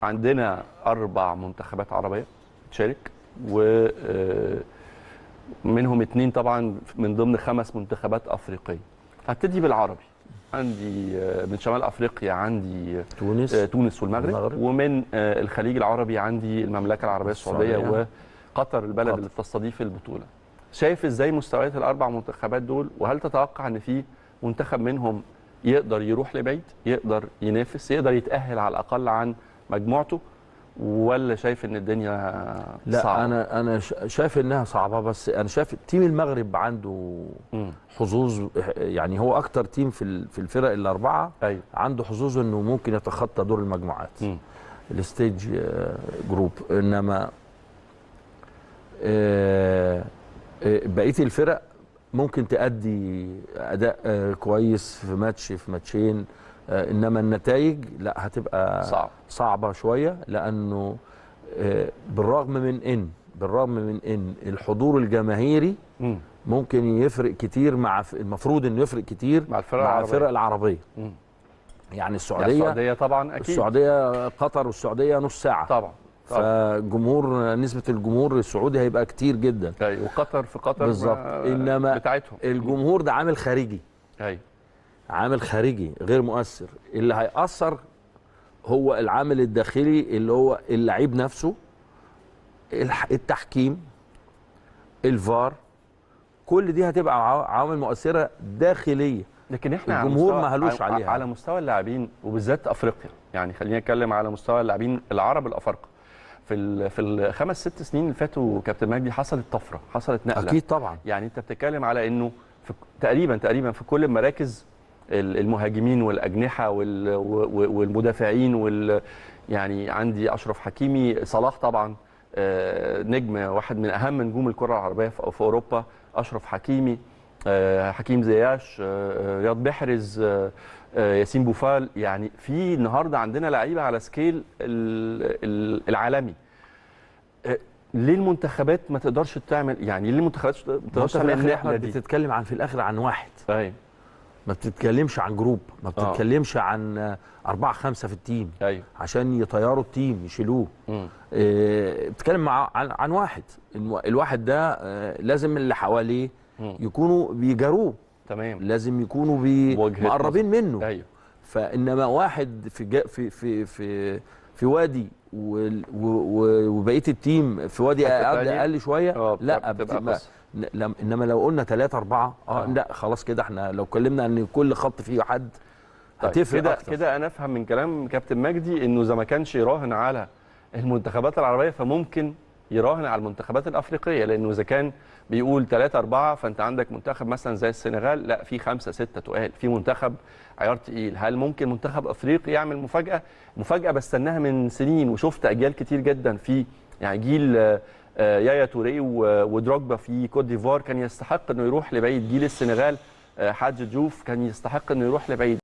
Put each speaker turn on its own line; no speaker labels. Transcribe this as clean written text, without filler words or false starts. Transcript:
عندنا 4 منتخبات عربية تشارك، ومنهم 2 طبعا من ضمن 5 منتخبات أفريقية. هبتدي بالعربي. عندي من شمال أفريقيا عندي تونس والمغرب، ومن الخليج العربي عندي المملكة العربية السعودية وقطر البلد اللي بتستضيف البطولة. شايف ازاي مستويات ال4 منتخبات دول، وهل تتوقع ان في منتخب منهم يقدر يروح لبعيد، يقدر ينافس، يقدر يتأهل على الأقل عن مجموعته، ولا شايف ان الدنيا صعبة؟
لا، انا شايف انها صعبه، بس انا شايف تيم المغرب عنده حظوظ. يعني هو اكتر تيم في الفرق الاربعه.
أيوة.
عنده حظوظ انه ممكن يتخطى دور المجموعات، الستيج جروب. انما بقيه الفرق ممكن تأدي اداء كويس في ماتش في ماتشين، انما النتائج لا، هتبقى صعبه شويه، لانه بالرغم من ان الحضور الجماهيري ممكن يفرق كتير المفروض انه يفرق كتير
مع الفرق
العربيه. يعني السعوديه
طبعا اكيد،
السعوديه قطر والسعوديه نص ساعه
طبعا.
فجمهور، نسبه الجمهور السعودي هيبقى كتير جدا.
ايوه، وقطر في قطر
بالظبط. انما
بتاعتهم
الجمهور ده عامل خارجي.
ايوه،
عامل خارجي غير مؤثر. اللي هيأثر هو العامل الداخلي، اللي هو اللعيب نفسه، التحكيم، الفار. كل دي هتبقى عوامل مؤثره داخليه،
لكن احنا
الجمهور ما هلوش عليها.
على مستوى اللاعبين وبالذات افريقيا، يعني خلينا نتكلم على مستوى اللاعبين العرب الافارقه. في ال5 6 سنين اللي فاتوا كابتن مجدي حصلت طفره، حصلت نقله.
اكيد طبعا.
يعني انت بتتكلم على انه تقريبا في كل المراكز، المهاجمين والاجنحه والمدافعين يعني عندي اشرف حكيمي، صلاح طبعا نجم، واحد من اهم نجوم الكره العربيه في اوروبا، اشرف حكيمي، حكيم زياش، رياض محرز، ياسين بوفال. يعني في النهارده عندنا لعيبه على سكيل العالمي. ليه المنتخبات ما تقدرش تعمل، يعني ليه المنتخبات ما تقدرش تعمل النقله دي؟
بتتكلم في الاخر عن واحد.
ايوه،
ما بتتكلمش عن جروب، ما بتتكلمش عن 4 5 في التيم.
ايوه،
عشان يطيروا التيم يشيلوه. بتتكلم عن واحد. الواحد ده لازم اللي حواليه يكونوا بيجاروه.
تمام،
لازم يكونوا مقربين منه.
ايوه.
فانما واحد في وادي وبقيه التيم في وادي اقل شويه، لا انما لو قلنا 3 4 لا خلاص كده، احنا لو اتكلمنا ان كل خط فيه حد هتفرق اكتر.
كده انا افهم من كلام كابتن مجدي انه اذا ما كانش يراهن على المنتخبات العربيه فممكن يراهن على المنتخبات الافريقيه، لانه اذا كان بيقول 3 4 فانت عندك منتخب مثلا زي السنغال، لا في 5 6 تقال، في منتخب عيار تقيل. هل ممكن منتخب افريقي يعمل مفاجاه بستناها من سنين، وشفت اجيال كتير جدا في يعني جيل يايا توريه ودروجبا في كوت ديفوار كان يستحق انه يروح لبعيد، جيل السنغال حاج جوف كان يستحق انه يروح لبعيد.